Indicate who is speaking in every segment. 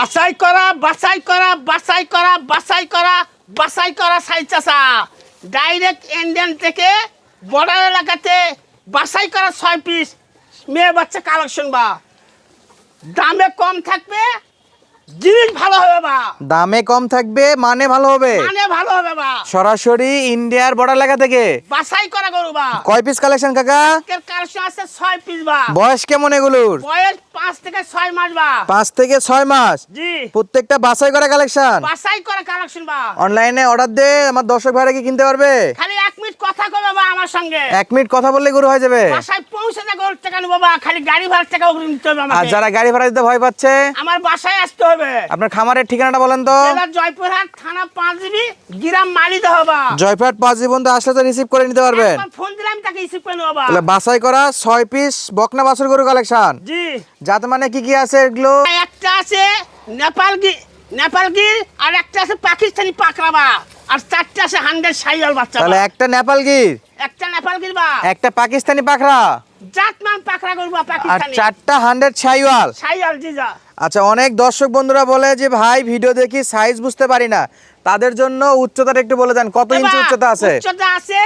Speaker 1: বাছাই করা বাছাই করা বাছাই করা বাছাই করা বাছাই করা সাই চাষা ডাইরেক্ট ইন্ডিয়ান থেকে বর্ডার এলাকাতে বাছাই করা 6 পিস মেয়ে বাচ্চা কালেকশন বা দামে কম থাকবে জিনিস ভালো হবে বা
Speaker 2: দামে কম থাকবে মানে ভালো হবে
Speaker 1: মানে ভালো হবে বা
Speaker 2: সরাসরি ইন্ডিয়ার বর্ডার এলাকা থেকে
Speaker 1: বাছাই করা গরু বা
Speaker 2: কয় পিস কালেকশন কাকা
Speaker 1: এর কালেকশন আছে 6 পিস বা
Speaker 2: বয়স কেমন এগুলোর
Speaker 1: বয়স 5 থেকে 6 মাস বা
Speaker 2: 5 থেকে 6 মাস
Speaker 1: জি
Speaker 2: প্রত্যেকটা বাছাই করা কালেকশন
Speaker 1: বাছাই করা কালেকশন বা
Speaker 2: অনলাইনে অর্ডার দে আমার দর্শক ভাইরা কি কিনতে পারবে
Speaker 1: খালি 1 মিনিট কথা কবে বা আমার সঙ্গে
Speaker 2: 1 মিনিট কথা বললে গরু হয়ে যাবে
Speaker 1: বাসায় পৌঁছে দেবো টাকা নেবো বা খালি গাড়ি ভাড়ার টাকা ওগুলো নিতে হবে
Speaker 2: আর
Speaker 1: আমাকে
Speaker 2: যারা গাড়ি ভাড়া দিতে ভয় পাচ্ছে
Speaker 1: আমার বাসায় আসতে হবে
Speaker 2: আপনার খামারের ঠিকানাটা বলেন তো
Speaker 1: জেলা জয়পুরহাট থানা 5 জিবি গ্রাম মালিদহ বা
Speaker 2: জয়পুরহাট 5 জীবন আসলে তো রিসিভ করে নিতে পারবেন
Speaker 1: একবার ফোন দিলাম তাকে রিসিভ করে নেবো বা
Speaker 2: তাহলে বাছাই করা 6 পিস বকনা বাছুর গরু কালেকশন
Speaker 1: জি
Speaker 2: যাতে মানে কি কি আছে এগুলো
Speaker 1: একটা আছে নেপাল গির আর একটা আছে পাকিস্তানি পাকড়া বা আর চারটা আছে 100 সাইয়াল বাচ্চা
Speaker 2: তাহলে
Speaker 1: বা।
Speaker 2: একটা নেপাল গির
Speaker 1: একটা নেপাল গির বা
Speaker 2: একটা পাকিস্তানি পাখরা
Speaker 1: জাতমান পাকড়া করবো
Speaker 2: আর
Speaker 1: পাকিস্তানি
Speaker 2: 4টা 100 ছাইওয়াল
Speaker 1: সাইয়াল জি যা
Speaker 2: আচ্ছা অনেক দর্শক বন্ধুরা বলে যে ভাই ভিডিও দেখি সাইজ বুঝতে পারি না তাদের জন্য উচ্চতাটা একটু বলে দেন কত ইঞ্চি
Speaker 1: এবার
Speaker 2: উচ্চতা আছে
Speaker 1: উচ্চতা আছে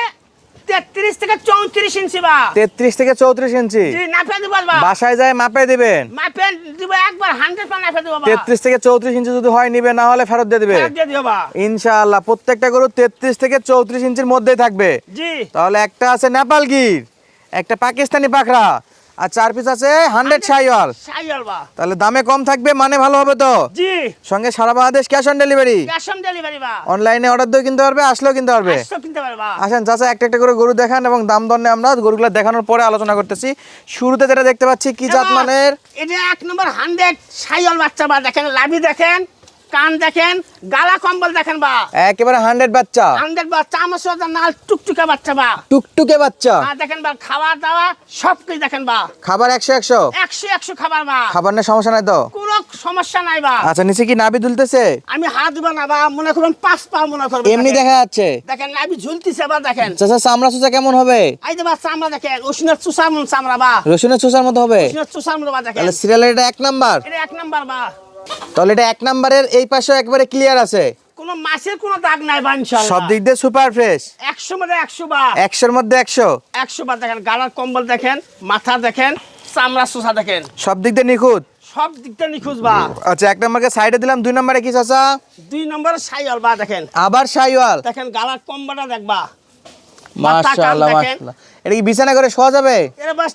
Speaker 1: 33 থেকে 34 ইঞ্চি বা
Speaker 2: 33 থেকে 34 ইঞ্চি
Speaker 1: জি নাপে দিব বা
Speaker 2: বাসায় যায় মাপে দিবেন
Speaker 1: মাপে দিব একবার 100 পা নাপে দিব বা
Speaker 2: 33 থেকে 34 ইঞ্চি যদি হয় নিবে না হলে ফেরত দিয়ে দিবে
Speaker 1: ফেরত দিয়ে দিও বা
Speaker 2: ইনশাআল্লাহ প্রত্যেকটা গরু 33 থেকে 34 ইঞ্চির মধ্যেই থাকবে
Speaker 1: জি
Speaker 2: তাহলে একটা আছে নেপাল গির একটা পাকিস্তানি পাখরা আর 4 পিস আছে 100 ছাইওয়াল
Speaker 1: সাইয়াল বা
Speaker 2: তাহলে দামে কম থাকবে মানে ভালো হবে তো
Speaker 1: জি
Speaker 2: সঙ্গে সারা Bangladesh cash on delivery
Speaker 1: cash on delivery বা
Speaker 2: অনলাইনে অর্ডার দিয়ে কিনতে পারবে আসলেও কিনতে পারবে
Speaker 1: 800 কিনতে পারবা
Speaker 2: আসেন চাচা একটা একটা করে গরু দেখান এবং দাম দর নিয়ে আমরা গরুগুলো দেখানোর পরে আলোচনা করতেছি শুরুতে যেটা দেখতে পাচ্ছি কি জাত মানের
Speaker 1: এটা 1 নম্বর 100 সাইয়াল বাচ্চা বা দেখেন লাভি দেখেন কান দেখেন গালা কম্বল দেখেন বা
Speaker 2: একেবারে 100 বাচ্চা
Speaker 1: 100 বাচ্চা আমার সাথে নাল টুকটুকা বাচ্চা বা
Speaker 2: টুকটুকে বাচ্চা
Speaker 1: দেখেন বা খাওয়া দাওয়া সব কিছু দেখেন বা
Speaker 2: খাবার 100
Speaker 1: 100 খাবার বা
Speaker 2: খাবার নিয়ে সমস্যা নাই তো
Speaker 1: কোনো সমস্যা নাই বা
Speaker 2: আচ্ছা নিচে কি নাভি দুলতেছে
Speaker 1: আমি হাত দিব না বা মনে করুন 5 পা মনে করুন
Speaker 2: এমনি দেখা যাচ্ছে
Speaker 1: দেখেন নাভি ঝুলতিছে বা দেখেন
Speaker 2: চাচা চামড়া চুচা কেমন হবে
Speaker 1: এই যে বা চামড়া দেখেন উষ্ণের চুষার মন চামড়া বা
Speaker 2: রসুনের চুচার মতো হবে
Speaker 1: উষ্ণের চুষার মন বা দেখেন
Speaker 2: তাহলে সিরিয়ালের এটা 1 নাম্বার
Speaker 1: এটা 1 নাম্বার বা
Speaker 2: তাহলে এটা 1 নাম্বারের এই পাশে একবারে ক্লিয়ার আছে
Speaker 1: কোনো মাছের কোনো দাগ নাই বা ইনশাআল্লাহ
Speaker 2: সব দিক দিয়ে সুপার ফ্রেশ
Speaker 1: 100 মধ্যে 100 বা
Speaker 2: 100 এর মধ্যে 100
Speaker 1: 100 বা দেখেন গালার কম্বল দেখেন মাথা দেখেন চামড়া চুষা দেখেন
Speaker 2: সব দিক দিয়ে নিখুঁত
Speaker 1: সব দিকটা নিখুঁজ বা
Speaker 2: আচ্ছা 1 নাম্বারকে সাইডে দিলাম 2 নাম্বারে কি চাচা
Speaker 1: 2 নম্বর সাইয়াল বা দেখেন
Speaker 2: আবার শাইওয়াল
Speaker 1: দেখেন গালার কম্বলটা দেখবা মাথা কান
Speaker 2: মাশাআল্লাহ
Speaker 1: দেখেন।
Speaker 2: মাশাআল্লাহ এটা কি বিছানা করে শোয়া যাবে
Speaker 1: এরা বাস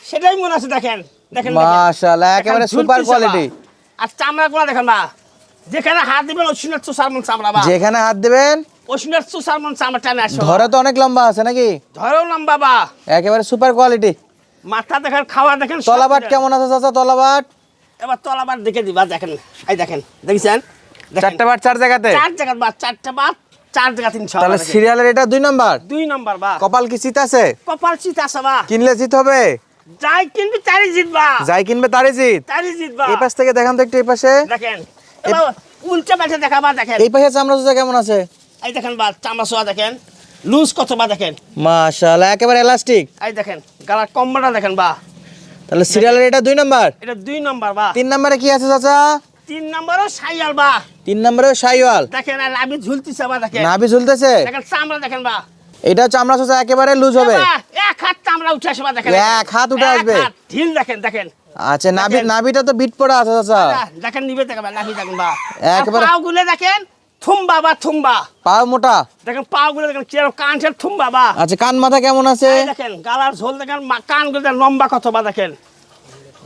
Speaker 1: সেটাই মনে আছে দেখেন দেখেন
Speaker 2: মাশাআল্লাহ একেবারে সুপার কোয়ালিটি
Speaker 1: আর চামড়া গুলো দেখেন বা যেখানে হাত দিবেন ওষুনের চুষার মন চামড়া বা
Speaker 2: যেখানে হাত দিবেন
Speaker 1: ওষুনের চুষার মন চামড়া টানে আসো
Speaker 2: ধরে তো অনেক লম্বা আছে নাকি
Speaker 1: ধরেও লম্বা বা
Speaker 2: একেবারে সুপার কোয়ালিটি
Speaker 1: মাথা দেখেন খাওয়া দেখেন সব
Speaker 2: তলাবাট
Speaker 1: দেখেন।
Speaker 2: কেমন আছে চাচা তলাবাট
Speaker 1: এবার তলাবার দেখে দিবা দেখেন এই দেখেন দেখছেন দেখেন।
Speaker 2: 4টা বাট 4 জায়গাতে
Speaker 1: 4 জায়গা বা 4টা বা 4 জায়গা 300
Speaker 2: তাহলে সিরিয়ালের এটা 2 নাম্বার
Speaker 1: 2 নম্বর বা
Speaker 2: কপাল কি চিত আছে
Speaker 1: কপাল চিত আছে বা
Speaker 2: কিনলে জিত হবে
Speaker 1: যাই কিনবি তারই জিতবা
Speaker 2: যাই কিনবে তারই জিত
Speaker 1: তারই জিতবা
Speaker 2: এই পাশ থেকে দেখান তো একটু এই পাশে
Speaker 1: দেখেন এবার উল্টা পাল্টা দেখাবা দেখেন
Speaker 2: এই পাশে চামড়া চুচা কেমন আছে
Speaker 1: এই দেখেন বা চামড়া সোয়া দেখেন লুজ কত বা দেখেন
Speaker 2: মাশাআল্লাহ একেবারে এলাস্টিক
Speaker 1: এই দেখেন গালার কম্বলটা দেখেন বা
Speaker 2: তাহলে সিরিয়ালের এটা 2 নাম্বার
Speaker 1: এটা 2 নম্বর বা
Speaker 2: 3 নাম্বারে কি আছে চাচা
Speaker 1: 3 নম্বরও সাইয়াল বা
Speaker 2: 3 নাম্বারে শাইওয়াল
Speaker 1: দেখেন আর লাভি ঝুলতিছে বা দেখেন
Speaker 2: নাভি ঝুলতেছে
Speaker 1: দেখেন চামড়া দেখেন বা
Speaker 2: এটা চামড়া চুচা একেবারে লুজ হবে
Speaker 1: এবার এক হাত চামড়া উঠে আসবে দেখেন
Speaker 2: এক হাত উঠে
Speaker 1: এক
Speaker 2: আসবে।
Speaker 1: হাত, ঢিল দেখেন দেখেন
Speaker 2: আচ্ছা
Speaker 1: দেখেন।
Speaker 2: নাভিটা তো বিট পড়া আছে চাচা
Speaker 1: দেখেন নিবে দেখেন বা লাভি দেখেন বা
Speaker 2: একেবারে-
Speaker 1: পাও গুলো দেখেন থুম্বা বা থুম্বা
Speaker 2: পা মোটা
Speaker 1: দেখেন পাও গুলো দেখেন চেরো কানছের থুম্বা বা
Speaker 2: আচ্ছা কান মাথা কেমন আছে
Speaker 1: এই দেখেন গালার ঝোল দেখেন কান গুলো লম্বা কত বা দেখেন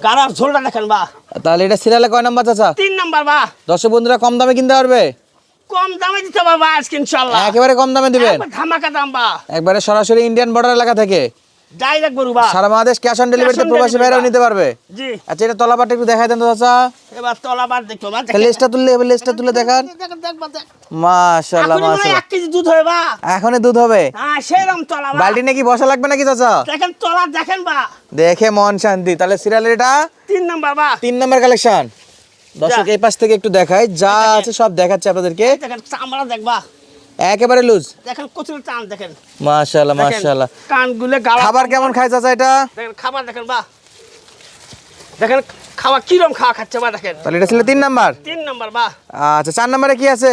Speaker 1: গালার ঝোলটা দেখেন বা
Speaker 2: তাহলে এটা সিরিয়ালে কয় নাম্বার চাচা
Speaker 1: 3 নম্বর বা
Speaker 2: দর্শক বন্ধুরা কম দামে কিনতে পারবে
Speaker 1: কম দামে দিতে পারবা আজকে ইনশাআল্লাহ
Speaker 2: একেবারে কম দামে দিবেন
Speaker 1: একবার ধামাকা দাম বা
Speaker 2: একবারে সরাসরি ইন্ডিয়ান বর্ডার এলাকা থেকে
Speaker 1: ডাইরেক্ট গরু বা
Speaker 2: সারা বাংলাদেশ ক্যাশ অন ডেলিভারিতে
Speaker 1: Cash on
Speaker 2: প্রবাসী
Speaker 1: delivery
Speaker 2: ভাইরাও
Speaker 1: বা।
Speaker 2: নিতে পারবে
Speaker 1: জি
Speaker 2: আচ্ছা এটা তলাবাটা একটু দেখাই দেন তো চাচা
Speaker 1: এবার তলাবার দেখো বা
Speaker 2: লেজটা তুললে এবার লেজটা তুলে দেখান
Speaker 1: দেখেন দেখবা দেখ
Speaker 2: মাশাআল্লাহ
Speaker 1: এখনই মনে হয়
Speaker 2: মাশাআল্লাহ
Speaker 1: 1 কেজি দুধ হয় বা
Speaker 2: এখনই দুধ হবে
Speaker 1: হ্যাঁ সেরকম তলা বা
Speaker 2: বালতি নাকি বসা লাগবে নাকি চাচা
Speaker 1: দেখেন তলা দেখেন বা
Speaker 2: দেখে মন শান্তি তাহলে সিরিয়ালের এটা
Speaker 1: 3 নম্বর বা
Speaker 2: 3 নাম্বার কালেকশন দর্শক এই পাশ থেকে একটু দেখাই যা
Speaker 1: দেখেন।
Speaker 2: আছে সব দেখাচ্ছে আপনাদেরকে
Speaker 1: দেখেন চামড়া দেখবা
Speaker 2: একেবারে লুজ
Speaker 1: দেখেন কচুর টান দেখেন
Speaker 2: মাশাআল্লাহ
Speaker 1: দেখেন,
Speaker 2: মাশাআল্লাহ
Speaker 1: কানগুলো গালা
Speaker 2: খাবার কেমন খায় চাচা এটা
Speaker 1: দেখেন খাবার দেখেন বা দেখেন খাওয়া কিরম খাওয়া খাচ্ছে বা দেখেন।
Speaker 2: তাহলে এটা ছিল 3 নাম্বার।
Speaker 1: 3 নাম্বার বা।
Speaker 2: আচ্ছা 4 নম্বরে কি আছে?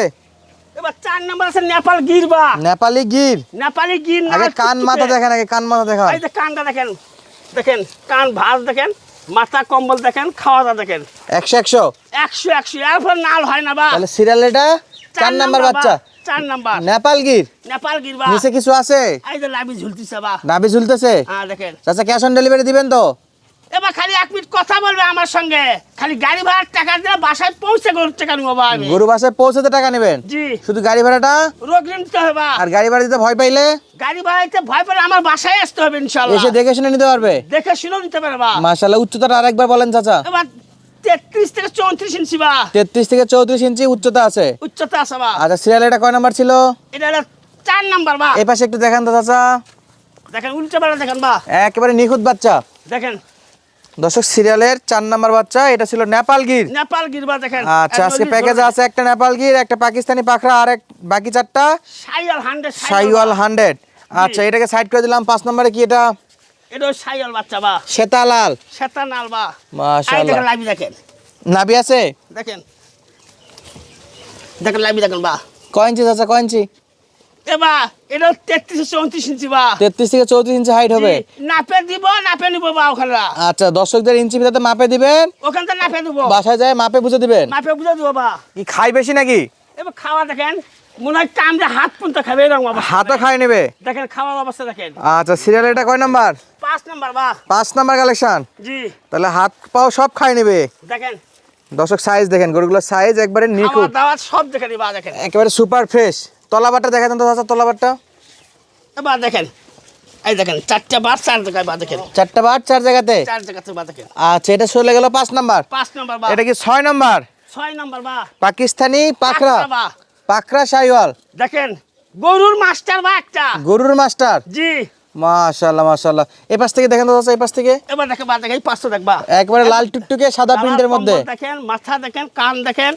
Speaker 1: এবার 4 নাম্বার আছে নেপাল গির বা।
Speaker 2: নেপালি গির।
Speaker 1: নেপালি গির না।
Speaker 2: আগে কান মাথা দেখেন, আগে কান মাথা দেখান।
Speaker 1: এই যে কানটা দেখেন, দেখেন কান ভাঁজ দেখেন, মাথা কম্বল দেখেন, খাওয়াটা দেখেন
Speaker 2: 100
Speaker 1: 100 100 এরপর নাল হয় না বা।
Speaker 2: তাহলে সিরিয়াল এটা 4 নাম্বার বাচ্চা।
Speaker 1: 4 নাম্বার
Speaker 2: নেপাল গির।
Speaker 1: নেপাল গির বা।
Speaker 2: নিচে কিছু আছে?
Speaker 1: এই যে লাভি ঝুলতিছে বা।
Speaker 2: নাভি ঝুলতেছে।
Speaker 1: হ্যাঁ দেখেন।
Speaker 2: চাচা ক্যাশ অন ডেলিভারি দিবেন তো?
Speaker 1: এবার খালি 1 মিনিট কথা বলবে আমার সঙ্গে, খালি গাড়ি ভাড়ার টাকা দিয়ে বাসায় পৌঁছে গরুর টাকা নিবো বা আমি।
Speaker 2: গরু বাসায় পৌঁছাতে টাকা নেবেন?
Speaker 1: জি।
Speaker 2: শুধু গাড়ি ভাড়াটা?
Speaker 1: রোগঋণ দিতে হবে বা।
Speaker 2: আর গাড়ি ভাড়া দিতে ভয় পাইলে?
Speaker 1: গাড়ি ভাড়াইতে ভয় পেলে আমার বাসায় আসতে হবে ইনশাআল্লাহ।
Speaker 2: এসে দেখে শুনে নিতে পারবে?
Speaker 1: দেখে শুনেও নিতে পারে বা।
Speaker 2: মাশাআল্লাহ। উচ্চতাটা আরেকবার বলেন চাচা।
Speaker 1: এবার 33 থেকে 34 ইঞ্চি বা।
Speaker 2: 33 থেকে 34 ইঞ্চি উচ্চতা আছে।
Speaker 1: উচ্চতা আছে বা।
Speaker 2: আচ্ছা সিরিয়াল এটা কয় নাম্বার ছিল?
Speaker 1: এটা হলো 4 নাম্বার বা।
Speaker 2: এই পাশে একটু দেখান তো চাচা।
Speaker 1: দেখেন উল্টে পাল্টা দেখেন বা।
Speaker 2: একেবারে নিখুঁত বাচ্চা।
Speaker 1: দেখেন
Speaker 2: দর্শক সিরিয়ালের 4 নাম্বার বাচ্চা, এটা ছিল নেপাল গির।
Speaker 1: নেপাল গির বা দেখেন।
Speaker 2: আচ্ছা আজকে প্যাকেজে আছে একটা নেপাল গির, একটা পাকিস্তানি পাখরা, আর এক বাকি 4টা
Speaker 1: সাইয়াল 100
Speaker 2: শাইওয়াল 100। আচ্ছা এটাকে সাইড করে দিলাম। 5 নম্বরে কি এটা?
Speaker 1: এটা সাইয়াল বাচ্চা বা।
Speaker 2: শ্বেতালাল।
Speaker 1: শ্বেতানাল বা। এই
Speaker 2: মাশাআল্লাহ।
Speaker 1: দেখেন লাইভি দেখেন।
Speaker 2: নাভি আছে?
Speaker 1: দেখেন দেখেন লাইভি দেখেন বা।
Speaker 2: কয় ইঞ্চি চাচা, কয় ইঞ্চি?
Speaker 1: এবা এটা 33 34 ইঞ্চি বা।
Speaker 2: 33 থেকে 34 ইঞ্চি হাইট হবে।
Speaker 1: জি, নাপে দিব নাপে নিব বা ওখানে।
Speaker 2: আচ্ছা দর্শকদের ইঞ্চি ভিতরে মাপে দিবেন,
Speaker 1: ওখান থেকে নাপে দিব,
Speaker 2: বাসায় যায় মাপে বুঝে দিবেন।
Speaker 1: নাপে বুঝে দিব বা।
Speaker 2: কি খাই বেশি নাকি?
Speaker 1: এবার খাওয়া দেখেন, মনে হয় কাম দিয়ে হাত পর্যন্ত খাবে এরকম অবস্থা।
Speaker 2: হাতও খাই নেবে।
Speaker 1: দেখেন খাওয়ার অবস্থা দেখেন।
Speaker 2: আচ্ছা সিরিয়াল এটা কয় নাম্বার?
Speaker 1: 5 নাম্বার বা।
Speaker 2: 5 নাম্বার কালেকশন।
Speaker 1: জি
Speaker 2: তাহলে হাত পাও সব খাই নেবে।
Speaker 1: দেখেন
Speaker 2: দর্শক সাইজ দেখেন, গরুগুলোর সাইজ একবারে
Speaker 1: খাওয়া
Speaker 2: নিখুঁত,
Speaker 1: দাওয়া সব দেখেন বা দেখেন।
Speaker 2: একেবারে সুপার ফ্রেশ। তলাবারটা দেখাতেন তো চাচা, তলাবারটা।
Speaker 1: এবার দেখেন এই দেখেন 4টা বার 4 জায়গায় বা দেখেন।
Speaker 2: 4টা বার 4 জায়গাতে।
Speaker 1: 4 জায়গাতে বা দেখেন।
Speaker 2: আচ্ছা এটা চলে গেল 5 নাম্বার।
Speaker 1: 5 নাম্বার বা।
Speaker 2: এটা কি 6 নাম্বার?
Speaker 1: 6 নাম্বার বা।
Speaker 2: পাকিস্তানি পাখরা,
Speaker 1: পাকড়া বা।
Speaker 2: পাখরা শাইওয়াল।
Speaker 1: দেখেন গরুর মাস্টার বা একটা।
Speaker 2: গরুর মাস্টার।
Speaker 1: জি
Speaker 2: মাশাআল্লাহ মাশাআল্লাহ। এই পাশ থেকে দেখেন তো চাচা, এই পাশ থেকে।
Speaker 1: এবার দেখেন বা দেখেন 500 দেখবা।
Speaker 2: একবারে লাল টুকটুকে সাদা প্রিন্টের মধ্যে।
Speaker 1: কম্বল দেখেন, মাথা দেখেন, কান দেখেন,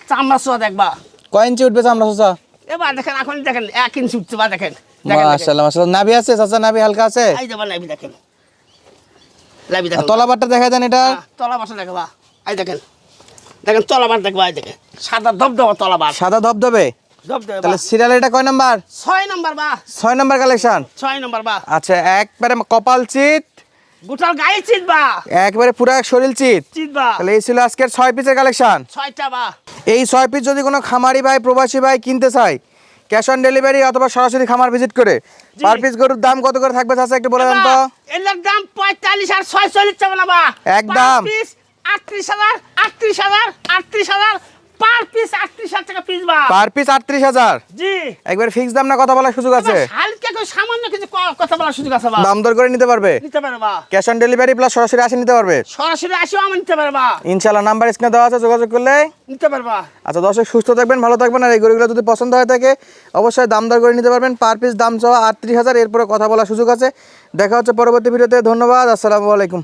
Speaker 1: চামড়া সোয়া দেখবা।
Speaker 2: কয় ইঞ্চি উঠবে চামড়া চাচা?
Speaker 1: এবার দেখেন এখন দেখেন 1 ইঞ্চি উঠছে বা দেখেন। দেখেন
Speaker 2: মাশাআল্লাহ মাশাআল্লাহ। নাভি আছে চাচা? নাভি হালকা আছে?
Speaker 1: এই যাবা লাইভি দেখেন, লাইভি দেখেন।
Speaker 2: তলাবারটা দেখা দেন এটা।
Speaker 1: তলা বাসা দেখবা এই দেখেন, দেখেন তলাবার দেখবা এই দেখেন, সাদা ধবধবা তলাবার,
Speaker 2: সাদা ধবধবে।
Speaker 1: ধবধবা।
Speaker 2: তাহলে সিরিয়াল এটা কয় নাম্বার?
Speaker 1: 6 নাম্বার বা।
Speaker 2: 6 নাম্বার কালেকশন।
Speaker 1: 6 নাম্বার বা।
Speaker 2: আচ্ছা একবারে কপাল চিত,
Speaker 1: গোটাল গায়ে চিতবা,
Speaker 2: একবারে পুরা শরীর চিত।
Speaker 1: চিতবা।
Speaker 2: তাহলে এই ছিল আজকের 6 পিসের কালেকশন।
Speaker 1: 6টা বা।
Speaker 2: এই 6 পিস যদি কোনো খামারি ভাই প্রবাসী ভাই কিনতে চায়, ক্যাশ অন ডেলিভারি অথবা সরাসরি খামার ভিজিট করে,
Speaker 1: জি।
Speaker 2: পার পিস গরুর দাম কত করে থাকবে চাচা একটু বলে দেন তো।
Speaker 1: এর দাম 45 আর 46 চাবে না বা।
Speaker 2: একদম।
Speaker 1: পার পিস 38,000 38,000 38,000 পার পিস 38,000 টাকা পিস বা।
Speaker 2: Per piece 38,000।
Speaker 1: জি
Speaker 2: একবার ফিক্স দাম না কথা বলার সুযোগ আছে?
Speaker 1: হালকা করে সামান্য কিছু কথা বলার সুযোগ আছে বা।
Speaker 2: দাম দর করে নিতে পারবে?
Speaker 1: নিতে পারে বা।
Speaker 2: ক্যাশ অন ডেলিভারি প্লাস সরাসরি আসে নিতে পারবে
Speaker 1: সরাসরি আসিও আমি নিতে পারে বা।
Speaker 2: ইনশাআল্লাহ। নাম্বার স্ক্রিনে দেওয়া আছে, যোগাযোগ করলে।
Speaker 1: নিতে পারবা।
Speaker 2: আচ্ছা দর্শক সুস্থ থাকবেন, ভালো থাকবেন। আর এই গরুগুলো যদি পছন্দ হয়ে থাকে অবশ্যই দাম দর করে নিতে পারবেন। পার পিস দাম চাওয়া 38,000, এরপরে কথা বলার সুযোগ আছে। দেখা হচ্ছে পরবর্তী ভিডিওতে। ধন্যবাদ, আসসালামু আলাইকুম।